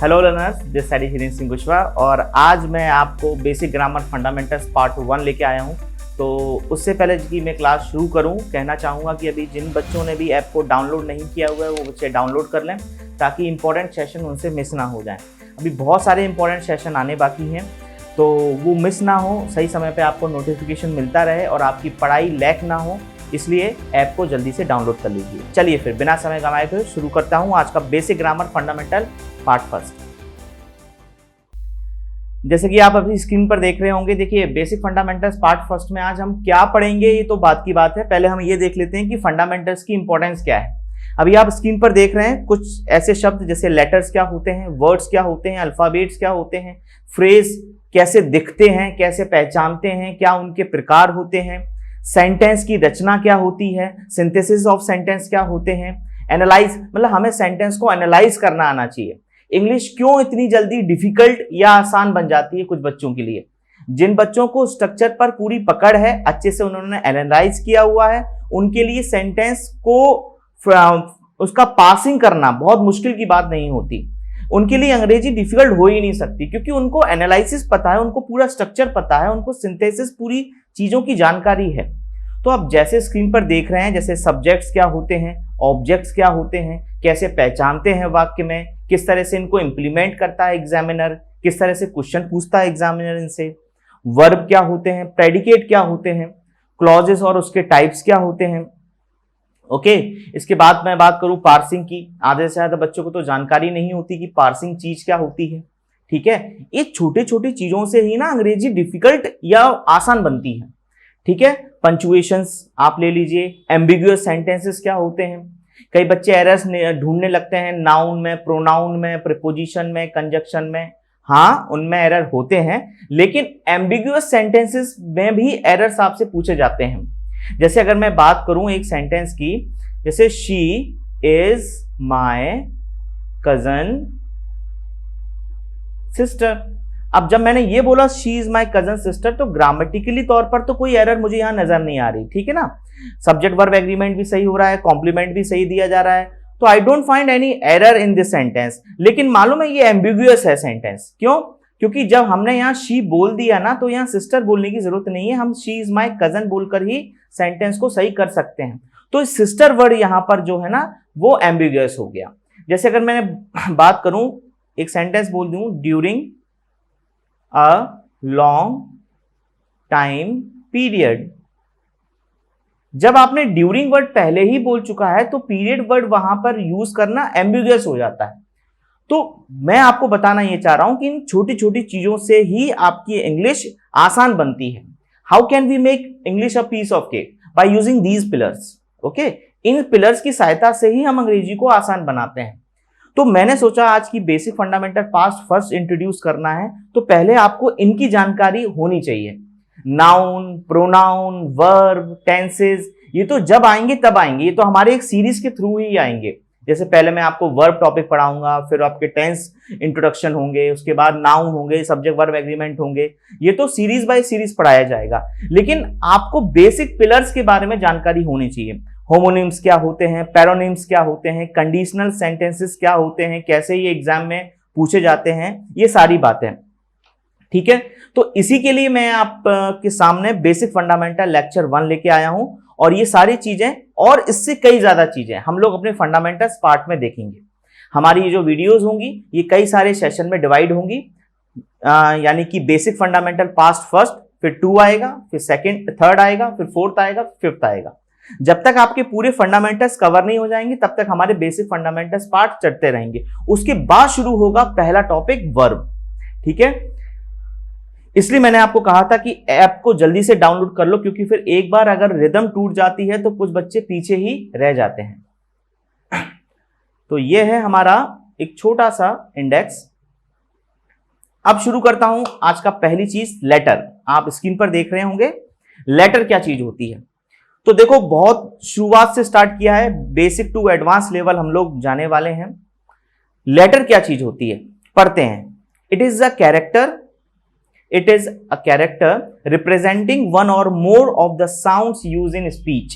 Hello learners, this side Hiren Singh Kushwaha और आज मैं आपको बेसिक ग्रामर फंडामेंटल्स पार्ट 1 लेके आया हूँ। तो उससे पहले कि मैं क्लास शुरू करूँ, कहना चाहूँगा कि अभी जिन बच्चों ने भी ऐप को डाउनलोड नहीं किया हुआ है वो बच्चे डाउनलोड कर लें ताकि इंपॉर्टेंट सेशन उनसे मिस ना हो जाए। अभी बहुत सारे इंपॉर्टेंट सेशन आने बाकी हैं, तो वो मिस ना हो, सही समय पर आपको नोटिफिकेशन मिलता रहे और आपकी पढ़ाई लैक ना हो, इसलिए ऐप को जल्दी से डाउनलोड कर लीजिए। चलिए फिर बिना समय गंवाए हुए शुरू करता हूँ आज का basic grammar fundamental part first. जैसे कि आप अपनी स्क्रीन पर देख रहे होंगे, देखिए बेसिक फंडामेंटल्स पार्ट फर्स्ट में आज हम क्या पढ़ेंगे ये तो बात की बात है। पहले हम ये देख लेते हैं कि फंडामेंटल्स की इंपॉर्टेंस क्या है। अभी आप स्क्रीन पर देख रहे हैं कुछ ऐसे शब्द जैसे लेटर्स क्या होते हैं, वर्ड्स क्या होते हैं, अल्फाबेट्स क्या होते हैं, फ्रेज कैसे दिखते हैं, कैसे पहचानते हैं, क्या उनके प्रकार होते हैं, सेंटेंस की रचना क्या होती है, सिंथेसिस ऑफ सेंटेंस क्या होते हैं, एनालाइज मतलब हमें सेंटेंस को एनालाइज करना आना चाहिए। इंग्लिश क्यों इतनी जल्दी डिफिकल्ट या आसान बन जाती है कुछ बच्चों के लिए। जिन बच्चों को स्ट्रक्चर पर पूरी पकड़ है, अच्छे से उन्होंने एनालाइज किया हुआ है, उनके लिए सेंटेंस को उसका पासिंग करना बहुत मुश्किल की बात नहीं होती। उनके लिए अंग्रेजी डिफिकल्ट हो ही नहीं सकती क्योंकि उनको एनालिसिस पता है, उनको पूरा स्ट्रक्चर पता है, उनको सिंथेसिस पूरी चीजों की जानकारी है। तो आप जैसे स्क्रीन पर देख रहे हैं, जैसे सब्जेक्ट्स क्या होते हैं, ऑब्जेक्ट्स क्या होते हैं, कैसे पहचानते हैं वाक्य में, किस तरह से इनको इंप्लीमेंट करता है एग्जामिनर, किस तरह से क्वेश्चन पूछता है एग्जामिनर इनसे, वर्ब क्या होते हैं, प्रेडिकेट क्या होते हैं, क्लॉजेस और उसके टाइप्स क्या होते हैं। ओके, इसके बाद मैं बात करूं पार्सिंग की। आधे से ज्यादा बच्चों को तो जानकारी नहीं होती कि पार्सिंग चीज क्या होती है। ठीक है, ये छोटी छोटी चीजों से ही ना अंग्रेजी डिफिकल्ट या आसान बनती है। ठीक है, पंचुएशंस आप ले लीजिए, एम्बिगुअस सेंटेंसेस क्या होते हैं। कई बच्चे एरर्स ढूंढने लगते हैं नाउन में, प्रोनाउन में, प्रीपोजिशन में, कंजक्शन में। हाँ, उनमें एरर होते हैं, लेकिन एम्बिगुअस सेंटेंसेस में भी एरर्स आपसे पूछे जाते हैं। जैसे अगर मैं बात करूं एक सेंटेंस की, जैसे she is my cousin sister. अब जब मैंने ये बोला she is my cousin sister, तो ग्रामेटिकली तौर पर तो कोई एरर मुझे यहां नजर नहीं आ रही। ठीक है ना, सब्जेक्ट वर्ब एग्रीमेंट भी सही हो रहा है, कॉम्प्लीमेंट भी सही दिया जा रहा है, तो I don't find any error in this sentence. लेकिन मालूम है ये एम्बिगुअस है सेंटेंस। क्यों? क्योंकि जब हमने यहाँ शी बोल दिया ना, तो यहाँ सिस्टर बोलने की जरूरत नहीं है, हम शी इज माय कजन बोलकर ही सेंटेंस को सही कर सकते हैं। तो सिस्टर वर्ड यहाँ पर जो है ना वो एम्बिगुअस हो गया। जैसे अगर मैंने बात करूं, एक सेंटेंस बोल दूं, during a long time period. जब आपने ड्यूरिंग वर्ड पहले ही बोल चुका है तो पीरियड वर्ड वहां पर यूज करना एम्बिगुअस हो जाता है। तो मैं आपको बताना ये चाह रहा हूं कि इन छोटी छोटी चीजों से ही आपकी इंग्लिश आसान बनती है। How can we make English a piece of cake? By using these pillars. Okay, इन पिलर्स की सहायता से ही हम अंग्रेजी को आसान बनाते हैं। तो मैंने सोचा आज की basic fundamental past first introduce करना है, तो पहले आपको इनकी जानकारी होनी चाहिए। नाउन, प्रोनाउन, वर्ब, टेंसेस, ये तो जब आएंगे तब आएंगे, ये तो हमारे एक सीरीज के थ्रू ही आएंगे। जैसे पहले मैं आपको वर्ब टॉपिक पढ़ाऊंगा, फिर आपके टेंस इंट्रोडक्शन होंगे, उसके बाद नाउन होंगे, सब्जेक्ट वर्ब एग्रीमेंट होंगे, ये तो सीरीज बाय सीरीज पढ़ाया जाएगा। लेकिन आपको बेसिक पिलर्स के बारे में जानकारी होनी चाहिए। होमोनिम्स क्या होते हैं, पैरोनिम्स क्या होते हैं, कंडीशनल सेंटेंसेस क्या होते हैं, कैसे ये एग्जाम में पूछे जाते हैं, ये सारी बातें। ठीक है, तो इसी के लिए मैं आपके सामने बेसिक फंडामेंटल लेक्चर 1 लेके आया हूं और ये सारी चीजें और इससे कई ज्यादा चीजें हम लोग अपने फंडामेंटल्स पार्ट में देखेंगे। हमारी ये जो वीडियोस होंगी ये कई सारे सेशन में डिवाइड होंगी, यानी कि बेसिक फंडामेंटल पास्ट फर्स्ट, फिर 2 आएगा, फिर सेकंड, थर्ड आएगा, फिर फोर्थ आएगा, फिफ्थ आएगा। जब तक आपके पूरे फंडामेंटल्स कवर नहीं हो जाएंगे तब तक हमारे बेसिक फंडामेंटल्स पार्ट चढ़ते रहेंगे। उसके बाद शुरू होगा पहला टॉपिक वर्ब। ठीक है, इसलिए मैंने आपको कहा था कि ऐप को जल्दी से डाउनलोड कर लो, क्योंकि फिर एक बार अगर रिदम टूट जाती है तो कुछ बच्चे पीछे ही रह जाते हैं। तो ये है हमारा एक छोटा सा इंडेक्स। अब शुरू करता हूं आज का पहली चीज, लेटर। आप स्क्रीन पर देख रहे होंगे लेटर क्या चीज होती है। तो देखो, बहुत शुरुआत से स्टार्ट किया है, बेसिक टू एडवांस लेवल हम लोग जाने वाले हैं। लेटर क्या चीज होती है पढ़ते हैं। It is a character It is a character representing one or more of the sounds used in speech।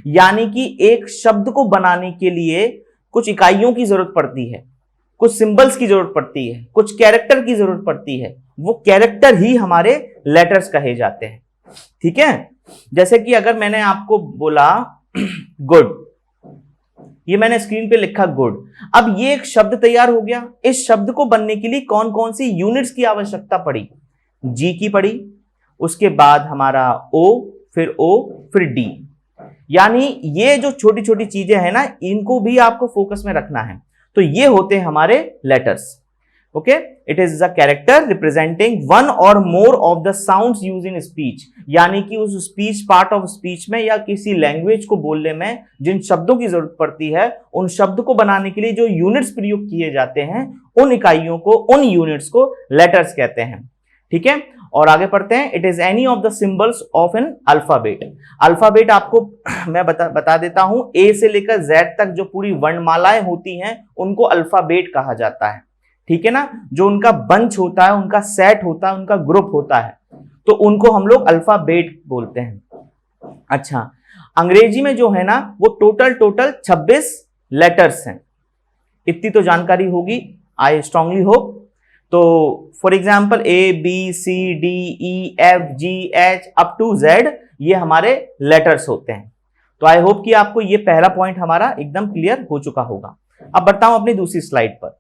यानी कि एक शब्द को बनाने के लिए कुछ इकाइयों की जरूरत पड़ती है, कुछ सिंबल्स की जरूरत पड़ती है, कुछ कैरेक्टर की जरूरत पड़ती है, वो कैरेक्टर ही हमारे लेटर्स कहे जाते हैं। ठीक है, जैसे कि अगर मैंने आपको बोला गुड, ये मैंने स्क्रीन पे लिखा गुड, अब ये एक शब्द तैयार हो गया। इस शब्द को बनने के लिए कौन कौन सी यूनिट्स की आवश्यकता पड़ी? जी की पड़ी, उसके बाद हमारा ओ, फिर डी। यानी ये जो छोटी छोटी चीजें हैं ना, इनको भी आपको फोकस में रखना है। तो ये होते हैं हमारे letters. Okay, it is a character representing one और more of the sounds used in speech, यानी कि उस स्पीच, पार्ट ऑफ स्पीच में या किसी लैंग्वेज को बोलने में जिन शब्दों की जरूरत पड़ती है, उन शब्द को बनाने के लिए जो यूनिट्स प्रयोग किए जाते हैं, उन इकाइयों को, उन यूनिट्स को लेटर्स कहते हैं। ठीक है, और आगे पढ़ते हैं। It is any of the symbols of an alphabet. Alphabet आपको मैं बता देता हूं, ए से लेकर जेड तक जो पूरी वर्णमालाएं होती हैं उनको अल्फाबेट कहा जाता है। ठीक है ना, जो उनका बंच होता है, उनका सेट होता है, उनका ग्रुप होता है, तो उनको हम लोग अल्फाबेट बोलते हैं। अच्छा, अंग्रेजी में जो है ना, वो टोटल 26 लेटर्स हैं। इतनी तो जानकारी होगी, आई स्ट्रांगली होप। तो for example A B C D E F G H up to Z, ये हमारे लेटर्स होते हैं। तो आई होप कि आपको ये पहला पॉइंट हमारा एकदम क्लियर हो चुका होगा। अब बढ़ता हूं अपनी दूसरी स्लाइड पर।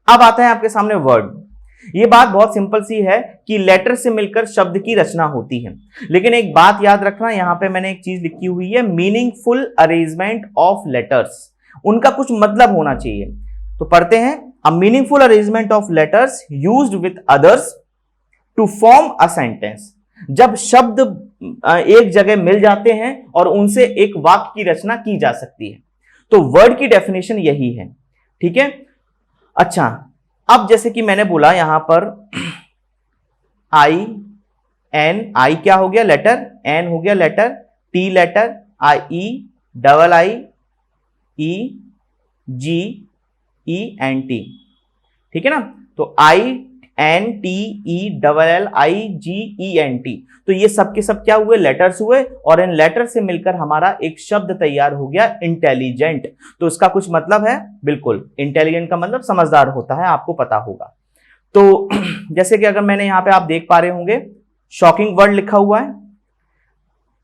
अब आता है आपके सामने वर्ड। ये बात बहुत सिंपल सी है कि लेटर से मिलकर शब्द की रचना होती है, लेकिन एक बात याद रखना, यहां पे मैंने एक चीज लिखी हुई है, मीनिंगफुल अरेंजमेंट ऑफ लेटर्स। उनका कुछ मतलब होना चाहिए। तो पढ़ते हैं, a meaningful arrangement of letters used with others to form a sentence. जब शब्द एक जगह मिल जाते हैं और उनसे एक वाक्य की रचना की जा सकती है। तो वर्ड की डेफिनेशन यही है। ठीक है, अच्छा, अब जैसे कि मैंने बोला यहां पर आई एन, आई क्या हो गया? लेटर। एन हो गया letter. T letter. I E, double I E, G E N T. ठीक है ना, तो I N T E double L I G E N T. तो ये सब के सब क्या हुए? लेटर्स हुए, और इन लेटर से मिलकर हमारा एक शब्द तैयार हो गया, इंटेलिजेंट। तो इसका कुछ मतलब है, बिल्कुल इंटेलिजेंट का मतलब समझदार होता है, आपको पता होगा। तो जैसे कि अगर मैंने यहां पे आप देख पा रहे होंगे, शॉकिंग वर्ड लिखा हुआ है,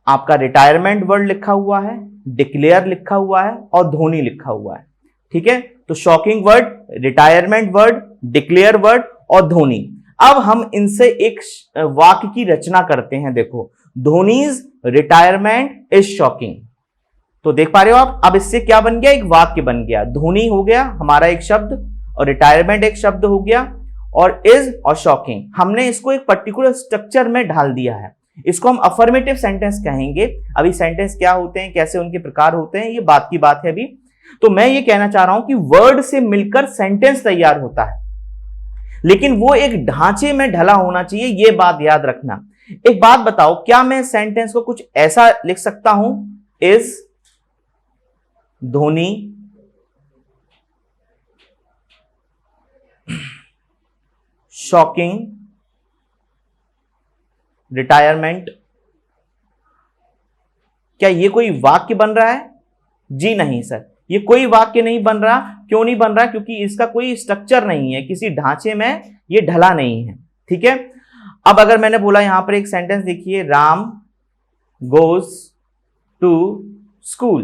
आपका रिटायरमेंट वर्ड लिखा हुआ है, डिक्लेयर लिखा हुआ है, और ध्वनि लिखा हुआ है। ठीक है, तो shocking word, retirement word, declare word और ध्वनि। अब हम इनसे एक वाक्य की रचना करते हैं। देखो, ध्वनिज रिटायरमेंट इज शॉकिंग। तो देख पा रहे हो आप, अब इससे क्या बन गया? एक वाक्य बन गया। ध्वनि हो गया हमारा एक शब्द, और रिटायरमेंट एक शब्द हो गया, और इज और शॉकिंग हमने इसको एक पर्टिकुलर स्ट्रक्चर में ढाल दिया है। इसको हम अफर्मेटिव सेंटेंस कहेंगे। अभी सेंटेंस क्या होते हैं, कैसे उनके प्रकार होते हैं, ये बात की बात है अभी। तो मैं ये कहना चाह रहा हूं कि वर्ड से मिलकर सेंटेंस तैयार होता है, लेकिन वो एक ढांचे में ढला होना चाहिए, ये बात याद रखना। एक बात बताओ, क्या मैं सेंटेंस को कुछ ऐसा लिख सकता हूं, इज ध्वनि शॉकिंग रिटायरमेंट, क्या ये कोई वाक्य बन रहा है? जी नहीं सर, ये कोई वाक्य नहीं बन रहा। क्यों नहीं बन रहा? क्योंकि इसका कोई स्ट्रक्चर नहीं है, किसी ढांचे में ये ढला नहीं है। ठीक है, अब अगर मैंने बोला यहां पर एक सेंटेंस देखिए, राम गोज टू स्कूल।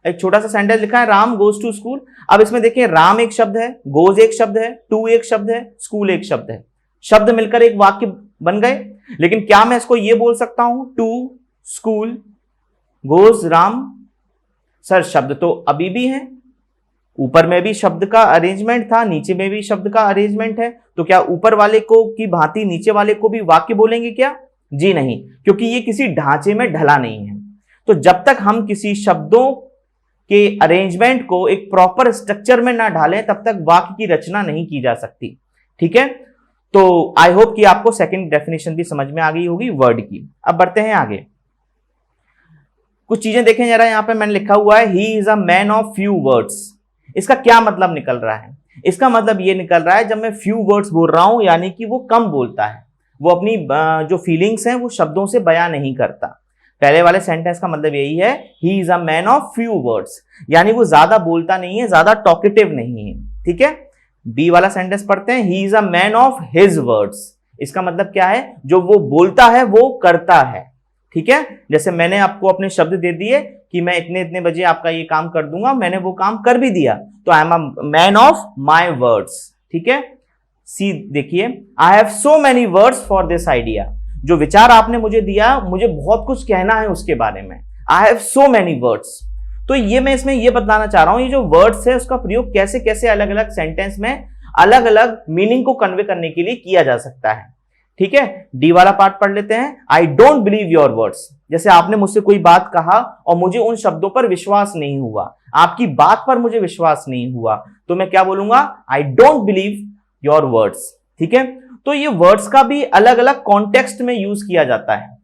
एक छोटा सा सेंटेंस लिखा है, राम गोज टू स्कूल। अब इसमें देखिए, राम एक शब्द है, गोज एक शब्द है, टू एक शब्द है, स्कूल एक शब्द है। शब्द मिलकर एक वाक्य बन गए। लेकिन क्या मैं इसको ये बोल सकता हूं, to school goes Ram? Sir, शब्द तो अभी भी है, ऊपर में भी शब्द का अरेंजमेंट था, नीचे में भी शब्द का अरेंजमेंट है। तो क्या ऊपर वाले को की भांति नीचे वाले को भी वाक्य बोलेंगे क्या? जी नहीं, क्योंकि ये किसी ढांचे में ढला नहीं है। तो जब तक हम किसी शब्दों के अरेंजमेंट को एक प्रॉपर स्ट्रक्चर में ना ढालें, तब तक वाक्य की रचना नहीं की जा सकती। ठीक है, तो आई होप कि आपको सेकंड डेफिनेशन भी समझ में आ गई होगी वर्ड की। अब बढ़ते हैं आगे, कुछ चीजें देखें जरा। यहां पे मैंने लिखा हुआ है, he is a man of few words. इसका क्या मतलब निकल रहा है? इसका मतलब ये निकल रहा है, जब मैं फ्यू वर्ड्स बोल रहा हूं, यानी कि वो कम बोलता है, वो अपनी जो फीलिंग्स हैं वो शब्दों से बयां नहीं करता। पहले वाले सेंटेंस का मतलब यही है, he is a man of few words, यानी वो ज्यादा बोलता नहीं है, ज्यादा टॉकेटिव नहीं है। ठीक है। बी वाला सेंटेंस पढ़ते हैं, he is a man of his words. इसका मतलब क्या है, जो वो बोलता है वो करता है, ठीक है। जैसे मैंने आपको अपने शब्द दे दिए कि मैं इतने इतने बजे आपका ये काम कर दूंगा, मैंने वो काम कर भी दिया, तो I am a man of my words, ठीक है। सी देखिए, I have so many words for this idea. जो विचार आपने मुझे दिया, मुझे बहुत कुछ कहना है उसके बारे में। I have so many words. तो ये मैं इसमें ये बताना चाह रहा हूं, ये जो वर्ड्स है उसका प्रयोग कैसे कैसे अलग अलग सेंटेंस में अलग अलग मीनिंग को कन्वे करने के लिए किया जा सकता है, ठीक है। डी वाला पार्ट पढ़ लेते हैं। I don't believe your words. जैसे आपने मुझसे कोई बात कहा और मुझे उन शब्दों पर विश्वास नहीं हुआ, आपकी बात पर मुझे विश्वास नहीं हुआ, तो मैं क्या बोलूंगा, I don't believe your words, ठीक है। तो ये वर्ड्स का भी अलग अलग कॉन्टेक्स्ट में यूज किया जाता है।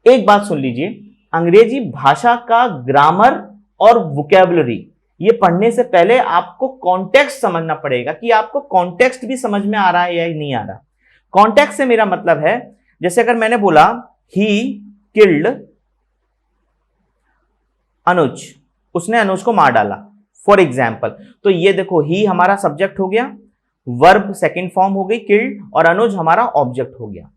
एक बात सुन लीजिए, अंग्रेजी भाषा का ग्रामर और वोकैबुलरी ये पढ़ने से पहले आपको कॉन्टेक्स्ट समझना पड़ेगा कि आपको कॉन्टेक्स्ट भी समझ में आ रहा है या नहीं आ रहा। कॉन्टेक्स्ट से मेरा मतलब है, जैसे अगर मैंने बोला ही किल्ड अनुज, उसने अनुज को मार डाला, फॉर एग्जाम्पल, तो ये देखो ही हमारा सब्जेक्ट हो गया, वर्ब सेकंड फॉर्म हो गई किल्ड, और अनुज हमारा ऑब्जेक्ट हो गया।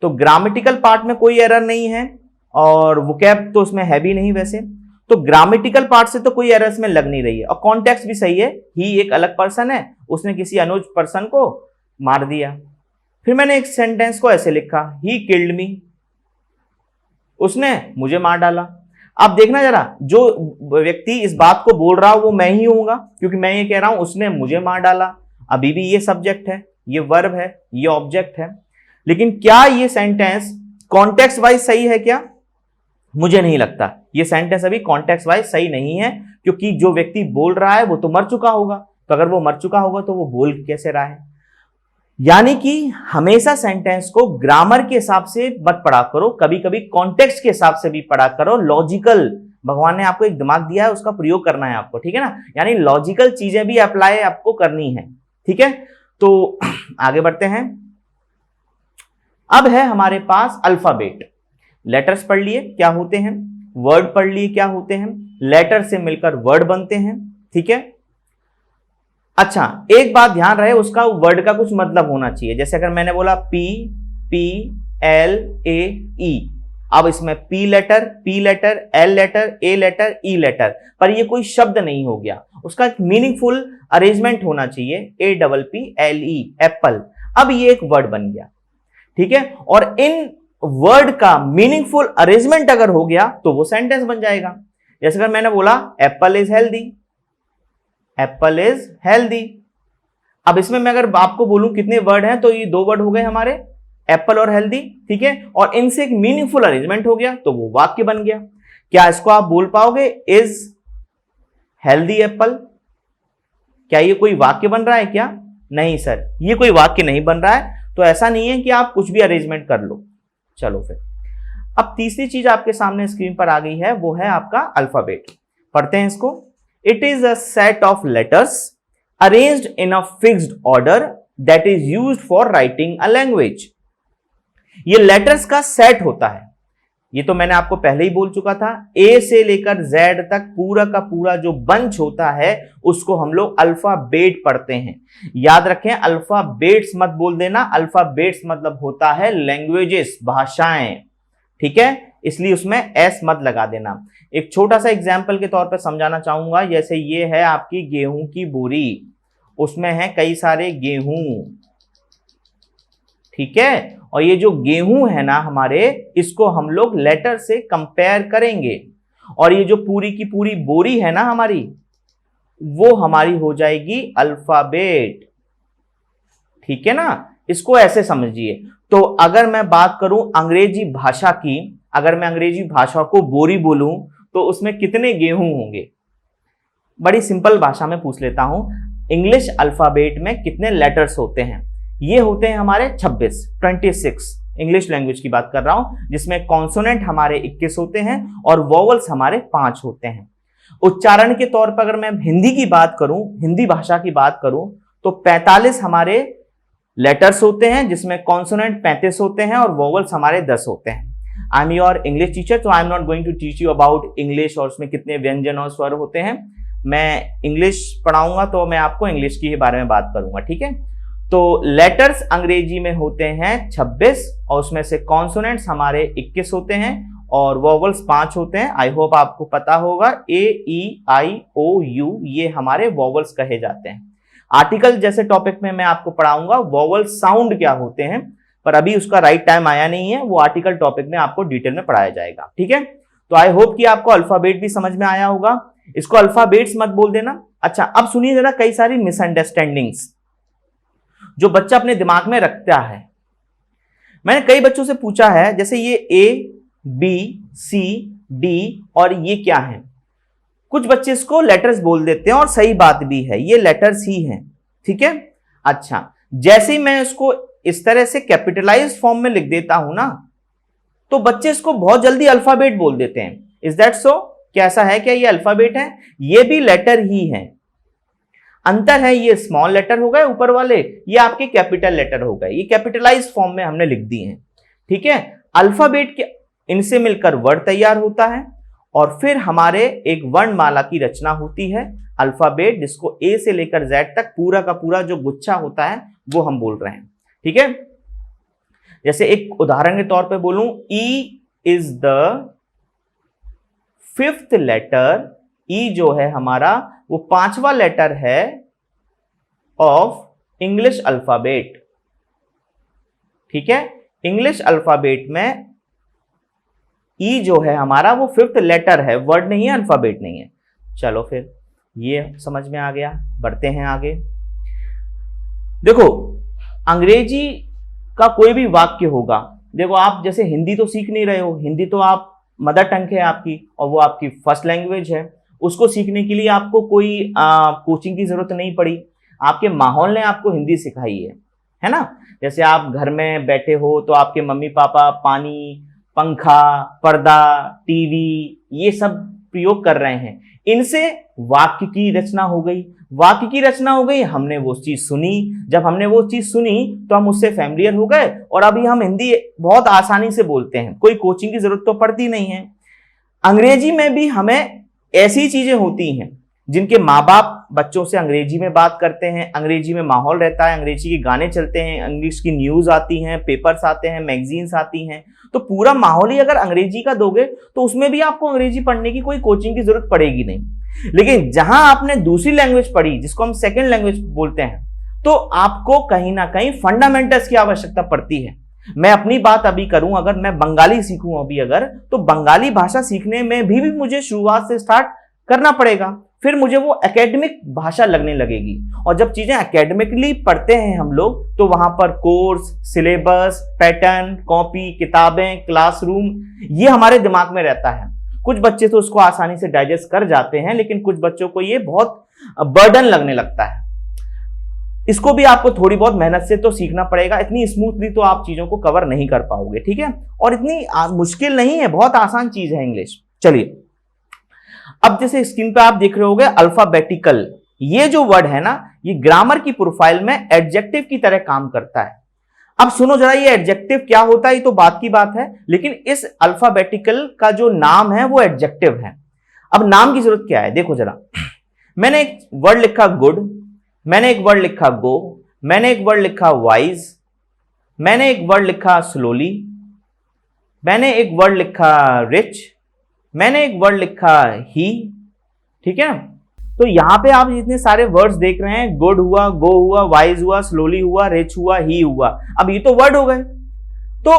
तो ग्रामेटिकल पार्ट में कोई एरर नहीं है और वोकैब तो उसमें है भी नहीं वैसे, तो ग्रामेटिकल पार्ट से तो कोई एरर इसमें लग नहीं रही है, और कॉन्टेक्स्ट भी सही है। ही एक अलग पर्सन है, उसने किसी अनुज पर्सन को मार दिया। फिर मैंने एक सेंटेंस को ऐसे लिखा, ही किल्ड मी, उसने मुझे मार डाला। अब देखना जरा, जो व्यक्ति इस बात को बोल रहा हो वो मैं ही होऊंगा, क्योंकि मैं ये कह रहा हूं उसने मुझे मार डाला। अभी भी ये सब्जेक्ट है, ये वर्ब है, ये ऑब्जेक्ट है, लेकिन क्या ये सेंटेंस कॉन्टेक्स्ट वाइज सही है क्या? मुझे नहीं लगता। ये सेंटेंस अभी कॉन्टेक्स्ट वाइज सही नहीं है, क्योंकि जो व्यक्ति बोल रहा है वो तो मर चुका होगा, तो अगर वो मर चुका होगा तो वो बोल कैसे रहा है। यानी कि हमेशा सेंटेंस को ग्रामर के हिसाब से मत पढ़ा करो, कभी कभी कॉन्टेक्स्ट के हिसाब से भी पढ़ा करो। लॉजिकल, भगवान ने आपको एक दिमाग दिया है, उसका प्रयोग करना है आपको, ठीक है ना। यानी लॉजिकल चीजें भी अप्लाई आपको करनी है, ठीक है। तो आगे बढ़ते हैं। अब है हमारे पास अल्फाबेट। लेटर्स पढ़ लिए क्या होते हैं, वर्ड पढ़ लिए क्या होते हैं, लेटर से मिलकर वर्ड बनते हैं, ठीक है। अच्छा, एक बात ध्यान रहे, उसका वर्ड का कुछ मतलब होना चाहिए। जैसे अगर मैंने बोला P P L A E, अब इसमें P letter, L letter, A letter, E letter, पर ये कोई शब्द नहीं हो गया, उसका एक मीनिंगफुल अरेंजमेंट होना चाहिए, A double P L E, Apple. अब ये एक वर्ड बन गया, ठीक है। और इन वर्ड का मीनिंगफुल अरेंजमेंट अगर हो गया तो वो सेंटेंस बन जाएगा। जैसे अगर मैंने बोला Apple is healthy, Apple is healthy. अब इसमें मैं अगर आपको बोलूं कितने वर्ड हैं, तो ये 2 वर्ड हो गए हमारे, एप्पल और हेल्दी, ठीक है। और इनसे एक मीनिंगफुल अरेंजमेंट हो गया तो वो वाक्य बन गया। क्या इसको आप बोल पाओगे, इज हेल्दी एप्पल? क्या ये कोई वाक्य बन रहा है क्या? नहीं सर, ये कोई वाक्य नहीं बन रहा है। तो ऐसा नहीं है कि आप कुछ भी अरेंजमेंट कर लो। चलो फिर, अब तीसरी चीज आपके सामने स्क्रीन पर आ गई है, वो है आपका अल्फाबेट। पढ़ते हैं इसको। It is a set of letters arranged in a fixed order that is used for writing a language. ये लेटर्स का सेट होता है, ये तो मैंने आपको पहले ही बोल चुका था। ए से लेकर जेड तक पूरा का पूरा जो बंच होता है उसको हम लोग अल्फाबेट पढ़ते हैं। याद रखें, अल्फाबेट्स मत बोल देना, अल्फाबेट्स मतलब होता है लैंग्वेजेस, भाषाएं, ठीक है, इसलिए उसमें एस मत लगा देना। एक छोटा सा एग्जाम्पल के तौर पर समझाना चाहूंगा। जैसे ये है आपकी गेहूं की बोरी, उसमें है कई सारे गेहूं, ठीक है। और ये जो गेहूं है ना हमारे, इसको हम लोग लेटर से कंपेयर करेंगे, और ये जो पूरी की पूरी बोरी है ना हमारी, वो हमारी हो जाएगी अल्फाबेट, ठीक है ना। इसको ऐसे समझिए। तो अगर मैं बात करूं अंग्रेजी भाषा की, अगर मैं अंग्रेजी भाषा को बोरी बोलूं तो उसमें कितने गेहूं होंगे? बड़ी सिंपल भाषा में पूछ लेता हूं, इंग्लिश अल्फाबेट में कितने लेटर्स होते हैं? ये होते हैं हमारे 26 इंग्लिश लैंग्वेज की बात कर रहा हूं, जिसमें कॉन्सोनेंट हमारे 21 होते हैं और वोवल्स हमारे 5 होते हैं। उच्चारण के तौर पर अगर मैं हिंदी की बात करूं, हिंदी भाषा की बात करूं, तो 45 हमारे लेटर्स होते हैं, जिसमें कॉन्सोनेंट 35 होते हैं और वोवल्स हमारे 10 होते हैं। I am your English teacher, तो I am not going to teach you about English और उसमें कितने व्यंजन और स्वर होते हैं। मैं इंग्लिश पढ़ाऊंगा तो मैं आपको इंग्लिश की ही बारे में बात करूंगा, ठीक है। तो लेटर्स अंग्रेजी में होते हैं 26 और उसमें से कॉन्सोनेंट्स हमारे 21 होते हैं और वोवल्स 5 होते हैं। आई होप आपको पता होगा ए ई आई ओ यू ये हमारे वोवल्स कहे जाते हैं। आर्टिकल जैसे टॉपिक में मैं आपको पढ़ाऊंगा वोवल साउंड क्या होते हैं, पर अभी उसका राइट टाइम आया नहीं है, वो आर्टिकल टॉपिक में आपको डिटेल में पढ़ाया जाएगा, ठीक है। तो आई होप कि आपको अल्फाबेट भी समझ में आया होगा। इसको अल्फाबेट्स मत बोल देना। अच्छा, अब सुनिए जरा कई सारी मिसअंडरस्टैंडिंग्स जो बच्चा अपने दिमाग में रखता है। मैंने कई बच्चों से पूछा है, जैसे ये ए बी सी डी और ये क्या है। कुछ बच्चे इसको लेटर्स बोल देते हैं और सही बात भी है, ये लेटर्स ही हैं, ठीक है। अच्छा, जैसे ही मैं इसको इस तरह से कैपिटलाइज फॉर्म में लिख देता हूं ना, तो बच्चे इसको बहुत जल्दी अल्फाबेट बोल देते हैं। Is that so? कैसा है, क्या ये अल्फाबेट है? ये भी लेटर ही है। अंतर है, ये स्मॉल लेटर हो गए ऊपर वाले, ये आपके कैपिटल लेटर हो गए, ये कैपिटलाइज फॉर्म में हमने लिख दिए हैं, ठीक है। अल्फाबेट के इनसे मिलकर वर्ड तैयार होता है और फिर हमारे एक वर्णमाला की रचना होती है अल्फाबेट, जिसको ए से लेकर जेड तक पूरा का पूरा जो गुच्छा होता है वो हम बोल रहे हैं, ठीक है। जैसे एक उदाहरण के तौर पे बोलूं, E is the 5th letter, E जो है हमारा वो 5वां लेटर है ऑफ इंग्लिश अल्फाबेट, ठीक है। इंग्लिश अल्फाबेट में ई जो है हमारा वो 5th लेटर है, वर्ड नहीं है, अल्फाबेट नहीं है। चलो फिर ये समझ में आ गया, बढ़ते हैं आगे। देखो, अंग्रेजी का कोई भी वाक्य होगा, देखो आप जैसे हिंदी तो सीख नहीं रहे हो, हिंदी तो आप मदर टंग है आपकी और वो आपकी फर्स्ट लैंग्वेज है, उसको सीखने के लिए आपको कोई कोचिंग की जरूरत नहीं पड़ी, आपके माहौल ने आपको हिंदी सिखाई है ना। जैसे आप घर में बैठे हो तो आपके मम्मी पापा पानी, पंखा, पर्दा, टीवी ये सब प्रयोग कर रहे हैं, इनसे वाक्य की रचना हो गई। वाक्य की रचना हो गई, हमने वो चीज सुनी, जब हमने वो चीज सुनी तो हम उससे फैमिलियर हो गए और अभी हम हिंदी बहुत आसानी से बोलते हैं, कोई कोचिंग की जरूरत तो पड़ती नहीं है। अंग्रेजी में भी हमें ऐसी चीजें होती हैं जिनके माँ बाप बच्चों से अंग्रेजी में बात करते हैं, अंग्रेजी में माहौल रहता है, अंग्रेजी के गाने चलते हैं, इंग्लिश की न्यूज आती हैं, पेपर्स आते हैं, मैगजीन्स आती हैं, तो पूरा माहौल ही अगर अंग्रेजी का दोगे तो उसमें भी आपको अंग्रेजी पढ़ने की कोई कोचिंग की जरूरत पड़ेगी नहीं। लेकिन जहां आपने दूसरी लैंग्वेज पढ़ी जिसको हम सेकेंड लैंग्वेज बोलते हैं, तो आपको कहीं ना कहीं फंडामेंटल्स की आवश्यकता पड़ती है। मैं अपनी बात अभी करूं, अगर मैं बंगाली सीखूं अभी अगर, तो बंगाली भाषा सीखने में भी मुझे शुरुआत से स्टार्ट करना पड़ेगा, फिर मुझे वो एकेडमिक भाषा लगने लगेगी। और जब चीजें एकेडमिकली पढ़ते हैं हम लोग, तो वहां पर कोर्स, सिलेबस, पैटर्न, कॉपी, किताबें, क्लासरूम, ये हमारे दिमाग में रहता है। कुछ बच्चे तो उसको आसानी से डाइजेस्ट कर जाते हैं, लेकिन कुछ बच्चों को ये बहुत बर्डन लगने लगता है। इसको भी आपको थोड़ी बहुत मेहनत से तो सीखना पड़ेगा, इतनी स्मूथली तो आप चीजों को कवर नहीं कर पाओगे, ठीक है। और इतनी मुश्किल नहीं है, बहुत आसान चीज है इंग्लिश। चलिए, अब जैसे स्क्रीन पे आप देख रहे होगे अल्फाबेटिकल, ये जो वर्ड है ना, ये ग्रामर की प्रोफाइल में एडजेक्टिव की तरह काम करता है। अब सुनो जरा, ये एडजेक्टिव क्या होता है, ये तो बात की बात है, लेकिन इस अल्फाबेटिकल का जो नाम है वो एडजेक्टिव है। अब नाम की जरूरत क्या है, देखो जरा, मैंने एक वर्ड लिखा गुड, मैंने एक वर्ड लिखा गो, मैंने एक वर्ड लिखा वाइज, मैंने एक वर्ड लिखा स्लोली, मैंने एक वर्ड लिखा रिच, मैंने एक वर्ड लिखा ही, ठीक है। तो यहां पे आप जितने सारे वर्ड्स देख रहे हैं, गुड हुआ, गो हुआ, वाइज हुआ, स्लोली हुआ, रिच हुआ, ही हुआ, अब ये तो वर्ड हो गए। तो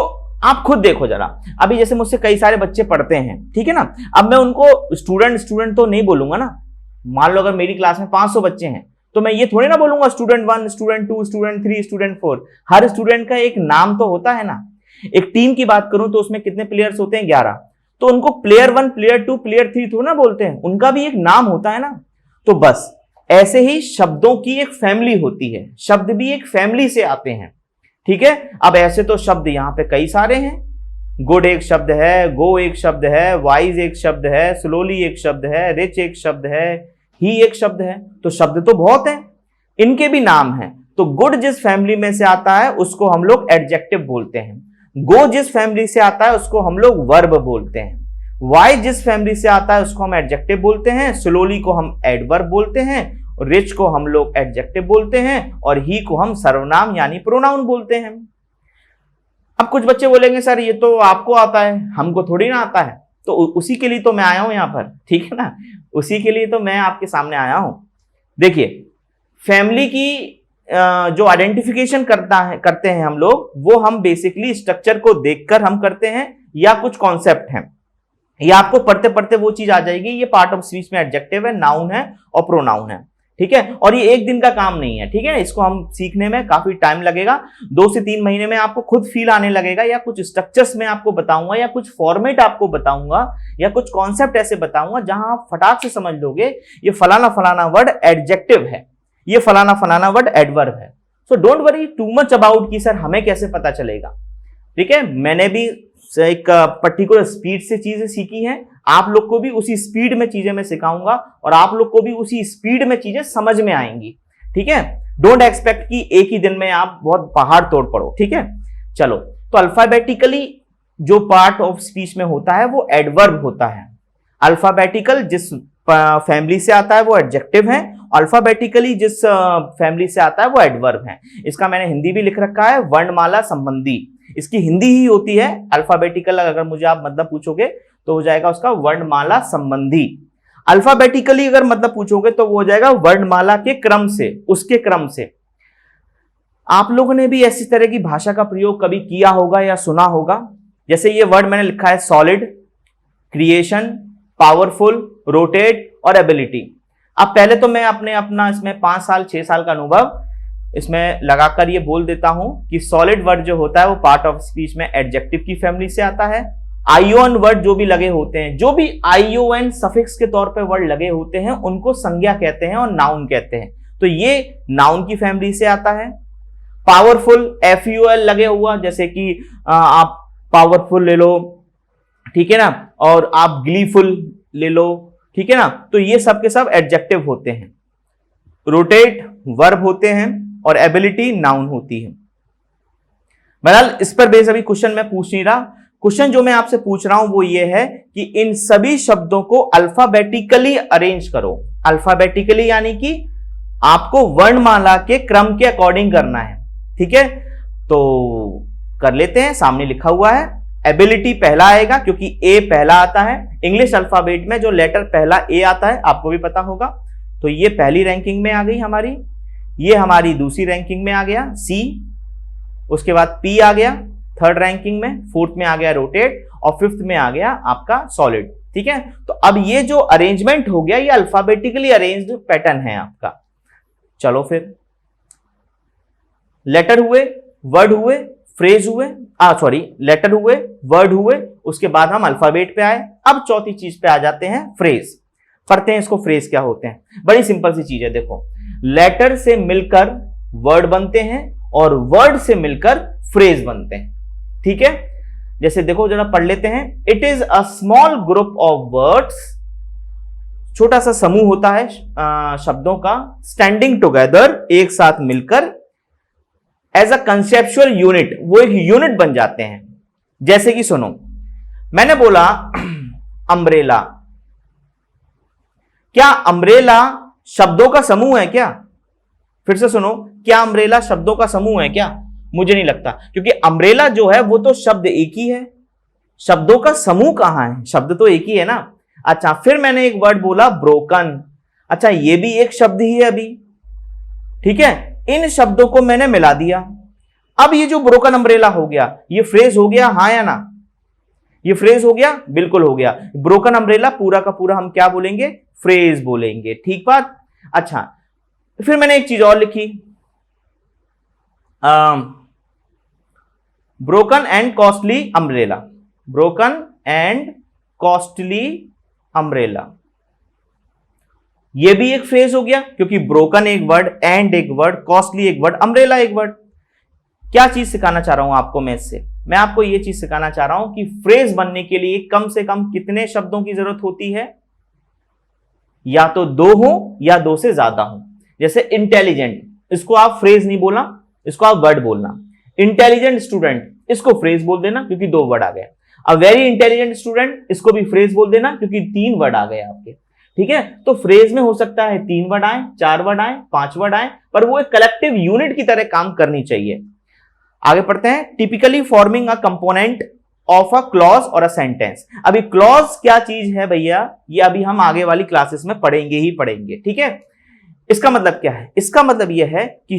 आप खुद देखो जरा, अभी जैसे मुझसे कई सारे बच्चे पढ़ते हैं, ठीक है ना, अब मैं उनको स्टूडेंट तो नहीं बोलूंगा ना। मान लो अगर मेरी क्लास में 500 बच्चे हैं, तो मैं ये थोड़ी ना बोलूंगा स्टूडेंट 1, स्टूडेंट 2, स्टूडेंट 3, स्टूडेंट 4। हर स्टूडेंट का एक नाम तो होता है ना। एक टीम की बात करूं तो उसमें कितने प्लेयर्स होते हैं, 11, तो उनको प्लेयर 1, प्लेयर 2, प्लेयर 3 थोड़ा ना बोलते हैं, उनका भी एक नाम होता है ना। तो बस ऐसे ही शब्दों की एक फैमिली होती है, शब्द भी एक फैमिली से आते हैं, ठीक है। अब ऐसे तो शब्द यहां पे कई सारे हैं, गुड एक शब्द है, गो एक शब्द है, वाइज एक शब्द है, स्लोली एक शब्द है, रिच एक शब्द है, ही एक शब्द है, तो शब्द तो बहुत हैं, इनके भी नाम हैं। तो गुड जिस फैमिली में से आता है उसको हम लोग एडजेक्टिव बोलते हैं, गो जिस फैमिली से आता है उसको हम लोग वर्ब बोलते हैं। वाई जिस फैमिली से आता है उसको हम एडजेक्टिव बोलते हैं, स्लोली को हम एडवर्ब बोलते हैं, रिच को हम लोग एडजेक्टिव बोलते हैं, और ही को हम सर्वनाम यानी प्रोनाउन बोलते हैं। अब कुछ बच्चे बोलेंगे सर ये तो आपको आता है, हमको थोड़ी ना आता है। तो उसी के लिए तो मैं आया हूं यहां पर, ठीक है ना, उसी के लिए तो मैं आपके सामने आया हूं। देखिए, फैमिली की जो आइडेंटिफिकेशन करते हैं हम लोग, वो हम बेसिकली स्ट्रक्चर को देखकर हम करते हैं, या कुछ कॉन्सेप्ट हैं, या आपको पढ़ते पढ़ते वो चीज आ जाएगी। ये पार्ट ऑफ स्पीच में एडजेक्टिव है, नाउन है और प्रोनाउन है, ठीक है। और ये एक दिन का काम नहीं है, ठीक है, इसको हम सीखने में काफी टाइम लगेगा। 2 से 3 महीने में आपको खुद फील आने लगेगा, या कुछ स्ट्रक्चर्स में आपको बताऊंगा, या कुछ फॉर्मेट आपको बताऊंगा, या कुछ कॉन्सेप्ट ऐसे बताऊंगा जहां आप फटाक से समझ लोगे ये फलाना फलाना वर्ड एडजेक्टिव है, ये फलाना फलाना वर्ड एडवर्ब है। So don't worry too much about कि सर हमें कैसे पता चलेगा, ठीक है। मैंने भी एक पर्टिकुलर स्पीड से चीजें सीखी हैं, आप लोग को भी उसी स्पीड में चीजें मैं सिखाऊंगा, और आप लोग को भी उसी स्पीड में चीजें समझ में आएंगी, ठीक है। डोंट एक्सपेक्ट कि एक ही दिन में आप बहुत पहाड़ तोड़ पड़ो, ठीक है। चलो, तो अल्फाबेटिकली जो पार्ट ऑफ स्पीच में होता है वो एडवर्ब होता है। अल्फाबेटिकल जिस फैमिली से आता है वो एडजेक्टिव है, अल्फाबेटिकली जिस फैमिली से आता है वो एडवर्ब है। इसका मैंने हिंदी भी लिख रखा है, वर्णमाला संबंधी। इसकी हिंदी ही होती है अल्फाबेटिकल, अगर मुझे आप मतलब पूछोगे तो हो जाएगा उसका वर्णमाला संबंधी। अल्फाबेटिकली अगर मतलब पूछोगे तो वो हो जाएगा वर्णमाला के क्रम से, उसके क्रम से। आप लोगों ने भी ऐसी तरह की भाषा का प्रयोग कभी किया होगा या सुना होगा। जैसे ये वर्ड मैंने लिखा है सॉलिड, क्रिएशन, पावरफुल, रोटेट और एबिलिटी। अब पहले तो मैं अपना इसमें 5 साल 6 साल का अनुभव इसमें लगाकर ये बोल देता हूं कि सॉलिड वर्ड जो होता है वो पार्ट ऑफ स्पीच में एडजेक्टिव की फैमिली से आता है। आईओएन वर्ड जो भी लगे होते हैं, जो भी आईओएन सफिक्स के तौर पे वर्ड लगे होते हैं, उनको संज्ञा कहते हैं और नाउन कहते हैं। तो ये नाउन की फैमिली से आता है। पावरफुल, एफयूएल लगे हुआ, जैसे कि आप पावरफुल ले लो, ठीक है ना, और आप ग्लीफुल ले लो, ठीक है ना, तो ये सब के सब एडजेक्टिव होते हैं। रोटेट वर्ब होते हैं और एबिलिटी नाउन होती है। बहरहाल इस पर बेस अभी क्वेश्चन मैं पूछ नहीं रहा। क्वेश्चन जो मैं आपसे पूछ रहा हूं वो ये है कि इन सभी शब्दों को अल्फाबेटिकली अरेंज करो। अल्फाबेटिकली यानी कि आपको वर्णमाला के क्रम के अकॉर्डिंग करना है, ठीक है। तो कर लेते हैं, सामने लिखा हुआ है। एबिलिटी पहला आएगा क्योंकि ए पहला आता है। इंग्लिश अल्फाबेट में जो लेटर पहला ए आता है आपको भी पता होगा, तो ये पहली रैंकिंग में आ गई हमारी, ये हमारी दूसरी रैंकिंग में आ गया सी, उसके बाद पी आ गया थर्ड रैंकिंग में, फोर्थ में आ गया रोटेट, और फिफ्थ में आ गया आपका सॉलिड, ठीक है। तो अब ये जो अरेंजमेंट हो गया ये अल्फाबेटिकली अरेंज्ड पैटर्न है आपका। चलो फिर लेटर हुए, वर्ड हुए, फ्रेज हुए, लेटर हुए, वर्ड हुए, उसके बाद हम अल्फाबेट पे आए। अब चौथी चीज पे आ जाते हैं, फ्रेज। पढ़ते हैं इसको, फ्रेज क्या होते हैं। बड़ी सिंपल सी चीज है, देखो, लेटर से मिलकर वर्ड बनते हैं और वर्ड से मिलकर फ्रेज बनते हैं, ठीक है। जैसे देखो जरा पढ़ लेते हैं। It is a small group of words, छोटा सा समूह होता है शब्दों का, स्टैंडिंग टुगेदर, एक साथ मिलकर, एज अ कंसेप्चुअल यूनिट, वो एक यूनिट बन जाते हैं। जैसे कि सुनो, मैंने बोला अम्ब्रेला, क्या अम्ब्रेला शब्दों का समूह है क्या? फिर से सुनो, क्या अम्ब्रेला शब्दों का समूह है क्या? मुझे नहीं लगता, क्योंकि अम्ब्रेला जो है वो तो शब्द एक ही है, शब्दों का समूह कहां है? शब्द तो एक ही है ना। अच्छा, फिर मैंने एक वर्ड बोला ब्रोकन, अच्छा ये भी एक शब्द ही है अभी, ठीक है। इन शब्दों को मैंने मिला दिया, अब ये जो ब्रोकन अम्ब्रेला हो गया ये फ्रेज हो गया, हाँ या ना? ये फ्रेज हो गया, बिल्कुल हो गया। ब्रोकन अम्ब्रेला पूरा का पूरा हम क्या बोलेंगे? फ्रेज बोलेंगे, ठीक बात। अच्छा, फिर मैंने एक चीज और लिखी, broken and costly umbrella, broken and costly umbrella, ये भी एक फ्रेज हो गया, क्योंकि ब्रोकन एक वर्ड, एंड एक वर्ड, कॉस्टली एक वर्ड, अम्ब्रेला एक वर्ड। क्या चीज सिखाना चाह रहा हूं आपको मैं इससे? मैं आपको यह चीज सिखाना चाह रहा हूं कि फ्रेज बनने के लिए कम से कम कितने शब्दों की जरूरत होती है? या तो 2 हो या 2 से ज्यादा हो। जैसे इंटेलिजेंट, इसको आप फ्रेज नहीं बोलना, इसको आप वर्ड बोलना। इंटेलिजेंट स्टूडेंट, इसको फ्रेज बोल देना क्योंकि 2 वर्ड आ गए। अ वेरी इंटेलिजेंट स्टूडेंट, इसको भी फ्रेज बोल देना क्योंकि 3 वर्ड आ गए आपके, ठीक है। तो फ्रेज में हो सकता है 3 वर्ड आए, 4 वर्ड आए, 5 वर्ड आए, पर वो एक कलेक्टिव यूनिट की तरह काम करनी चाहिए। आगे पढ़ते हैं। Typically forming a component of a clause और अ सेंटेंस। अभी क्लॉज क्या चीज है भैया, ये अभी हम आगे वाली क्लासेस में पढ़ेंगे ही पढ़ेंगे, ठीक है। इसका मतलब क्या है? इसका मतलब यह है कि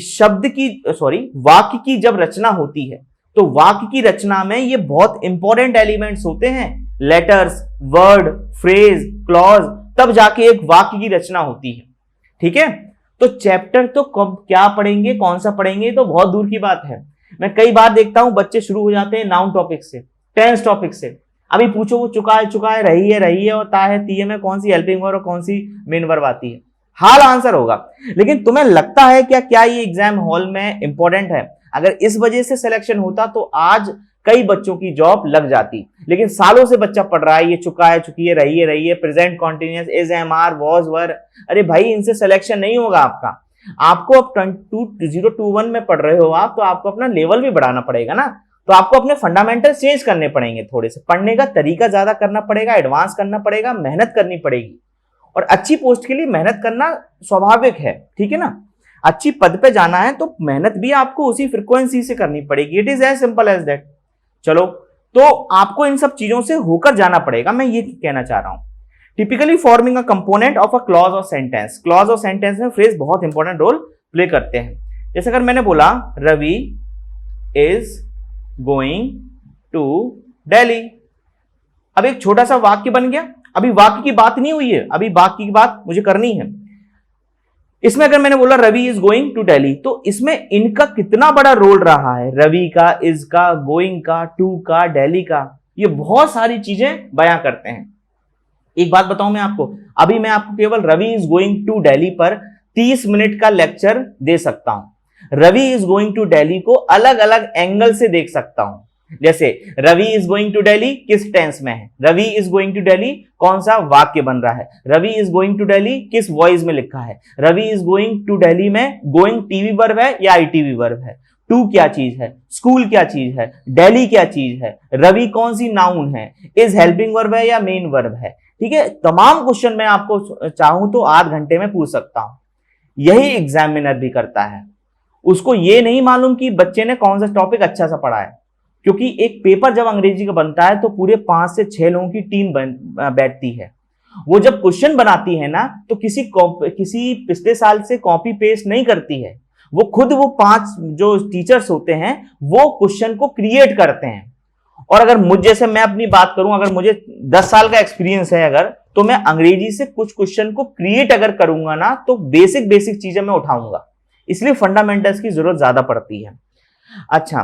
वाक्य की जब रचना होती है तो वाक्य की रचना में ये बहुत इंपॉर्टेंट एलिमेंट्स होते हैं, लेटर्स, वर्ड, फ्रेज, क्लॉज, तब जाके एक वाक्य की रचना होती है, ठीक है। तो चैप्टर तो कब क्या पढ़ेंगे, कौन सा पढ़ेंगे, तो बहुत दूर की बात है। मैं कई बार देखता हूं बच्चे शुरू हो जाते हैं नाउन टॉपिक से, टेंस टॉपिक से। अभी पूछो वो चुका है, रही है और ता है, ती है में कौन सी हेल्पिंग वर्ब और कौन सी मेन वर्ब आती है, हाल आंसर होगा। लेकिन तुम्हें लगता है क्या ये एग्जाम हॉल में इंपॉर्टेंट है? अगर इस वजह से सिलेक्शन होता तो आज कई बच्चों की जॉब लग जाती। लेकिन सालों से बच्चा पढ़ रहा है, ये चुका है, चुकी है, रही है, present continuous, is, am, are, was, were. अरे भाई, इनसे सिलेक्शन नहीं होगा आपका। आपको अब 2021 में पढ़ रहे हो आप, तो आपको अपना लेवल भी बढ़ाना पड़ेगा ना। तो आपको अपने फंडामेंटल चेंज करने पड़ेंगे, थोड़े से पढ़ने का तरीका ज्यादा करना पड़ेगा, एडवांस करना पड़ेगा, मेहनत करनी पड़ेगी। और अच्छी पोस्ट के लिए मेहनत करना स्वाभाविक है, ठीक है ना। अच्छी पद पे जाना है तो मेहनत भी आपको उसी फ्रीक्वेंसी से करनी पड़ेगी। It is as simple as that. चलो, तो आपको इन सब चीजों से होकर जाना पड़ेगा, मैं ये कहना चाह रहा हूं। Typically forming a component of a clause और सेंटेंस। क्लॉज और सेंटेंस में फ्रेज बहुत इंपॉर्टेंट रोल प्ले करते हैं। जैसे अगर मैंने बोला Ravi is going to Delhi, अब एक छोटा सा वाक्य बन गया। अभी वाक्य की बात नहीं हुई है, अभी वाक्य की बात मुझे करनी है। इसमें अगर मैंने बोला Ravi is going to Delhi, तो इसमें इनका कितना बड़ा रोल रहा है, रवि का, इज का, गोइंग का, टू का, दिल्ली का, ये बहुत सारी चीजें बयां करते हैं। एक बात बताऊं मैं आपको, अभी मैं आपको केवल Ravi is going to Delhi पर 30 मिनट का लेक्चर दे सकता हूं। Ravi is going to Delhi को अलग अलग एंगल से देख सकता हूं। जैसे Ravi is going to Delhi किस टेंस में है, Ravi is going to Delhi कौन सा वाक्य बन रहा है, Ravi is going to Delhi किस वॉइस में लिखा है, Ravi is going to Delhi में गोइंग टीवी वर्ब है या आईटीवी वर्ब है, टू क्या चीज है, स्कूल क्या चीज है, दिल्ली क्या चीज है, रवि कौन सी नाउन है, इज हेल्पिंग वर्ब है या मेन वर्ब है, ठीक है। तमाम क्वेश्चन मैं आपको चाहूं तो आध घंटे में पूछ सकता हूं। यही एग्जामिनर भी करता है। उसको ये नहीं मालूम कि बच्चे ने कौन सा टॉपिक अच्छा सा पढ़ा है, क्योंकि एक पेपर जब अंग्रेजी का बनता है तो पूरे 5 से 6 लोगों की टीम बैठती है। वो जब क्वेश्चन बनाती है ना, तो किसी पिछले साल से कॉपी पेस्ट नहीं करती है, वो खुद वो 5 जो टीचर्स होते हैं वो क्वेश्चन को क्रिएट करते हैं। और अगर मुझ जैसे मैं अपनी बात करूं, अगर मुझे 10 साल का एक्सपीरियंस है अगर, तो मैं अंग्रेजी से कुछ क्वेश्चन को क्रिएट अगर करूंगा ना, तो बेसिक चीजें मैं उठाऊंगा। इसलिए फंडामेंटल्स की जरूरत ज्यादा पड़ती है। अच्छा,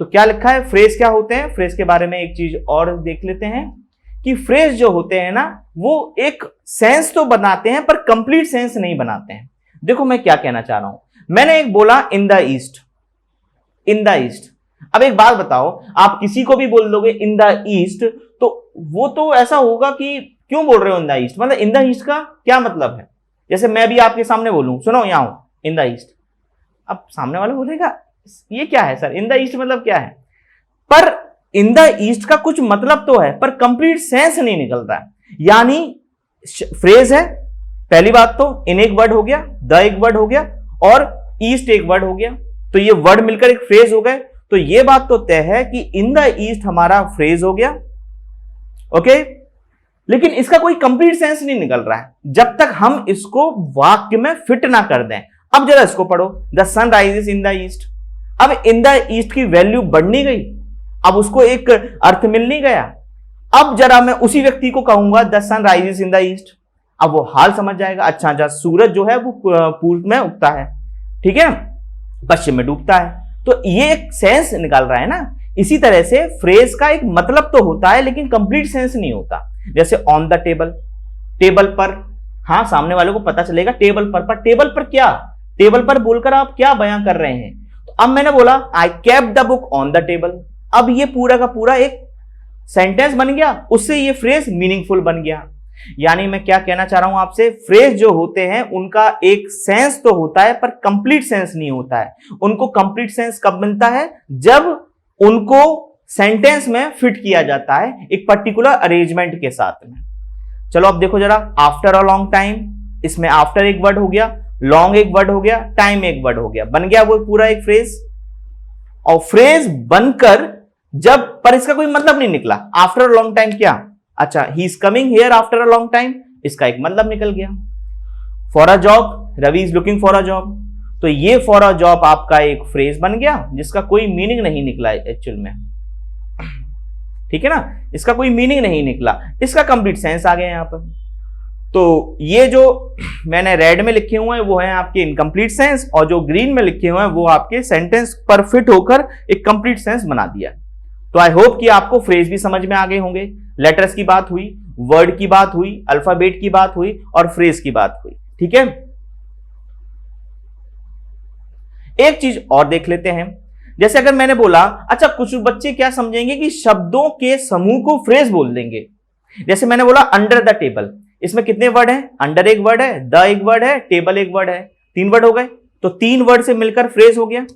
तो क्या लिखा है, फ्रेज क्या होते हैं। फ्रेज के बारे में एक चीज और देख लेते हैं कि फ्रेज जो होते हैं ना, वो एक सेंस तो बनाते हैं पर कंप्लीट सेंस नहीं बनाते हैं। देखो मैं क्या कहना चाह रहा हूं, मैंने एक बोला इन the east, in the east. अब एक बात बताओ, आप किसी को भी बोल दोगे इन द ईस्ट, तो वो तो ऐसा होगा कि क्यों बोल रहे हो इन द ईस्ट, मतलब इन द ईस्ट का क्या मतलब है। जैसे मैं भी आपके सामने बोलूं, सुनो यहां हूं इन द ईस्ट, अब सामने वाला बोलेगा ये क्या है सर, इन द ईस्ट मतलब क्या है। पर इन द ईस्ट का कुछ मतलब तो है, पर कंप्लीट सेंस नहीं निकलता है। यानी फ्रेज है, पहली बात तो इन एक वर्ड हो गया, द एक वर्ड हो गया और ईस्ट एक वर्ड हो गया, तो ये वर्ड मिलकर एक फ्रेज हो गए। तो ये बात तो तय है कि इन द ईस्ट हमारा फ्रेज हो गया, ओके। लेकिन इसका कोई कंप्लीट सेंस नहीं निकल रहा है जब तक हम इसको वाक्य में फिट ना कर दें। अब जरा इसको पढ़ो, the sun rises in the east. अब इन द ईस्ट की वैल्यू बढ़ नहीं गई, अब उसको एक अर्थ मिल नहीं गया। अब जरा मैं उसी व्यक्ति को कहूंगा the sun rises in the east, अब वो हाल समझ जाएगा। अच्छा, जहां सूरज जो है वो पूर्व में उगता है, ठीक है, पश्चिम में डूबता है, तो ये एक सेंस निकाल रहा है ना। इसी तरह से फ्रेज का एक मतलब तो होता है लेकिन कंप्लीट सेंस नहीं होता। जैसे ऑन द टेबल, टेबल पर, हाँ सामने वाले को पता चलेगा टेबल पर टेबल पर क्या, टेबल पर बोलकर आप क्या बयां कर रहे हैं। तो अब मैंने बोला I kept the book on the table, अब ये पूरा का पूरा एक सेंटेंस बन गया, उससे ये फ्रेज मीनिंगफुल बन गया। यानी मैं क्या कहना चाह रहा हूं आपसे, फ्रेज जो होते हैं उनका एक सेंस तो होता है पर कंप्लीट सेंस नहीं होता है। उनको कंप्लीट सेंस कब मिलता है, जब उनको सेंटेंस में फिट किया जाता है एक पर्टिकुलर अरेंजमेंट के साथ में। चलो अब देखो जरा, आफ्टर अ लॉन्ग टाइम, इसमें आफ्टर एक वर्ड हो गया, लॉन्ग एक वर्ड हो गया, टाइम एक वर्ड हो गया, बन गया वो पूरा एक फ्रेज। और फ्रेज बनकर जब, पर इसका कोई मतलब नहीं निकला। आफ्टर अ लॉन्ग टाइम क्या, अच्छा he is coming here after a long time, इसका एक मतलब निकल गया। For a job, Ravi is looking for a job, तो ये फॉर अ जॉब आपका एक फ्रेज बन गया जिसका कोई मीनिंग नहीं निकला एक्चुअल में, ठीक है ना, इसका कोई मीनिंग नहीं निकला, इसका कंप्लीट सेंस आ गया यहां पर। तो ये जो मैंने रेड में लिखे हुए हैं वो है आपके इनकम्प्लीट सेंस, और जो ग्रीन में लिखे हुए हैं वो आपके सेंटेंस पर फिट होकर एक कंप्लीट सेंस बना दिया। तो आई होप कि आपको फ्रेज भी समझ में आ गए होंगे। लेटर्स की बात हुई, वर्ड की बात हुई, अल्फाबेट की बात हुई और फ्रेज की बात हुई, ठीक है। एक चीज और देख लेते हैं, जैसे अगर मैंने बोला, अच्छा कुछ बच्चे क्या समझेंगे कि शब्दों के समूह को फ्रेज बोल देंगे। जैसे मैंने बोला अंडर द टेबल, इसमें कितने वर्ड हैं, अंडर एक वर्ड है, द एक वर्ड है, टेबल एक वर्ड है, 3 वर्ड हो गए, तो 3 वर्ड से मिलकर फ्रेज हो गया।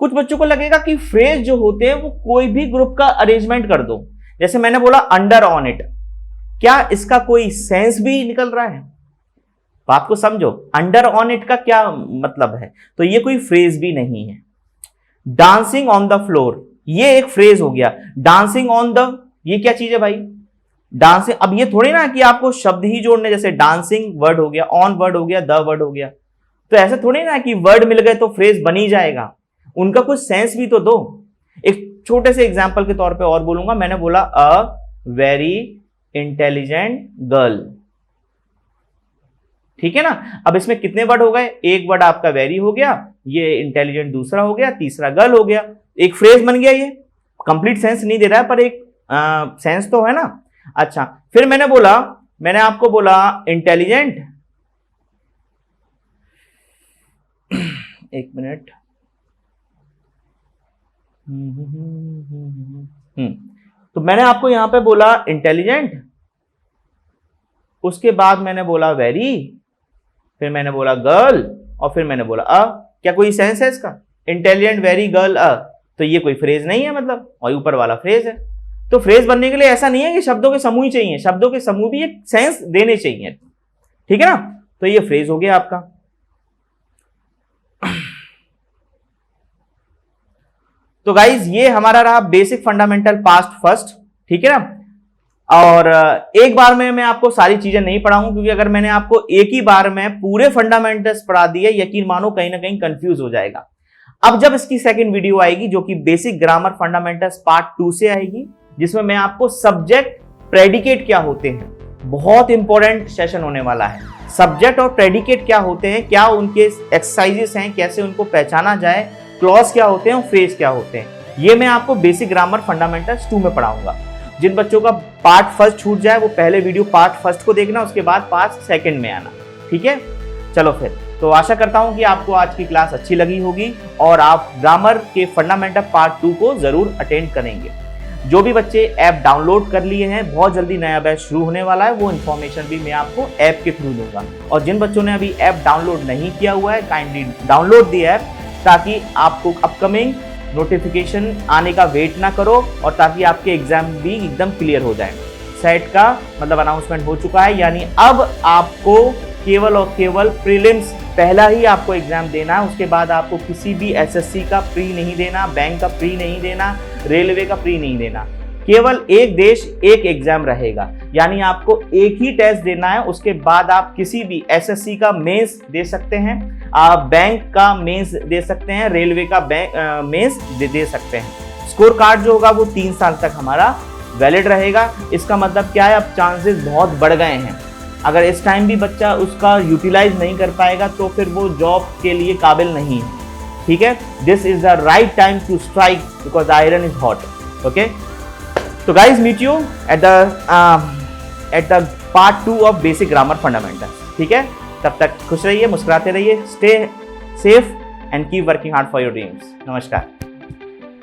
कुछ बच्चों को लगेगा कि फ्रेज जो होते हैं वो कोई भी ग्रुप का अरेंजमेंट कर दो, जैसे मैंने बोला अंडर ऑन इट, क्या इसका कोई सेंस भी निकल रहा है? बात को समझो, अंडर ऑन इट का क्या मतलब है, तो ये कोई फ्रेज भी नहीं है। डांसिंग ऑन द फ्लोर, ये एक फ्रेज हो गया। डांसिंग ऑन द, ये क्या चीज है भाई, डांसिंग। अब ये थोड़ी ना कि आपको शब्द ही जोड़ने, जैसे डांसिंग वर्ड हो गया, ऑन वर्ड हो गया, द वर्ड हो गया, तो ऐसे थोड़ी ना कि वर्ड मिल गए तो फ्रेज बन ही जाएगा, उनका कुछ सेंस भी तो दो। एक छोटे से एग्जांपल के तौर पे और बोलूंगा, मैंने बोला अ वेरी इंटेलिजेंट गर्ल, ठीक है ना। अब इसमें कितने वर्ड हो गए, एक वर्ड आपका वेरी हो गया, ये इंटेलिजेंट दूसरा हो गया, तीसरा गर्ल हो गया, एक फ्रेज बन गया। ये कंप्लीट सेंस नहीं दे रहा है पर एक सेंस तो है ना। अच्छा, फिर मैंने आपको बोला इंटेलिजेंट, एक मिनट, तो मैंने आपको यहां पे बोला इंटेलिजेंट, उसके बाद मैंने बोला वेरी, फिर मैंने बोला गर्ल, और फिर मैंने बोला अ। क्या कोई सेंस है इसका, इंटेलिजेंट वेरी गर्ल अ, तो ये कोई फ्रेज नहीं है मतलब, और ऊपर वाला फ्रेज है। तो फ्रेज बनने के लिए ऐसा नहीं है कि शब्दों के समूह ही चाहिए, शब्दों के समूह भी एक सेंस देने चाहिए, ठीक है ना। तो ये फ्रेज हो गया आपका। तो गाइज ये हमारा रहा बेसिक फंडामेंटल पास्ट फर्स्ट, ठीक है ना। और एक बार में मैं आपको सारी चीजें नहीं पढ़ाऊंगा, क्योंकि अगर मैंने आपको एक ही बार में पूरे फंडामेंटल्स पढ़ा दिए, यकीन मानो कहीं ना कहीं कंफ्यूज हो जाएगा। अब जब इसकी सेकंड वीडियो आएगी जो कि बेसिक ग्रामर फंडामेंटल्स पार्ट 2 से आएगी, जिसमें मैं आपको सब्जेक्ट प्रेडिकेट क्या होते हैं, बहुत इंपॉर्टेंट सेशन होने वाला है। सब्जेक्ट और प्रेडिकेट क्या होते हैं, क्या उनके एक्सरसाइजेस हैं, कैसे उनको पहचाना जाए, क्लॉज क्या होते हैं और फ्रेज क्या होते हैं, ये मैं आपको बेसिक ग्रामर फंडामेंटल्स 2 में पढ़ाऊंगा। जिन बच्चों का पार्ट फर्स्ट छूट जाए वो पहले वीडियो पार्ट फर्स्ट को देखना, उसके बाद पार्ट सेकंड में आना, ठीक है। चलो फिर, तो आशा करता हूं कि आपको आज की क्लास अच्छी लगी होगी और आप ग्रामर के फंडामेंटल पार्ट 2 को जरूर अटेंड करेंगे। जो भी बच्चे ऐप डाउनलोड कर लिए हैं, बहुत जल्दी नया बैच शुरू होने वाला है, वो इन्फॉर्मेशन भी मैं आपको ऐप के थ्रू दूंगा। और जिन बच्चों ने अभी ऐप डाउनलोड नहीं किया हुआ है, काइंडली डाउनलोड दी ऐप, ताकि आपको अपकमिंग नोटिफिकेशन आने का वेट ना करो, और ताकि आपके एग्जाम भी एकदम क्लियर हो जाए। सेट का मतलब अनाउंसमेंट हो चुका है, यानी अब आपको केवल और केवल प्रीलिम्स पहला ही आपको एग्जाम देना है, उसके बाद आपको किसी भी एसएससी का प्री नहीं देना, बैंक का प्री नहीं देना, रेलवे का प्री नहीं देना। केवल एक देश एक एग्जाम रहेगा, यानी आपको एक ही टेस्ट देना है, उसके बाद आप किसी भी एसएससी का मेंस दे सकते हैं, आप बैंक का मेंस दे सकते हैं, रेलवे का मेंस दे सकते हैं। स्कोर कार्ड जो होगा वो 3 साल तक हमारा वैलिड रहेगा। इसका मतलब क्या है, अब चांसेस बहुत बढ़ गए हैं। अगर इस टाइम भी बच्चा उसका यूटिलाइज नहीं कर पाएगा तो फिर वो जॉब के लिए काबिल नहीं है, ठीक है। This is the right time to strike because iron is hot, okay. तो guys meet you at the part 2 of basic grammar fundamentals, ठीक है। तब तक खुश रहिए, मुस्कुराते रहिए, stay safe and keep working hard for your dreams. नमस्कार।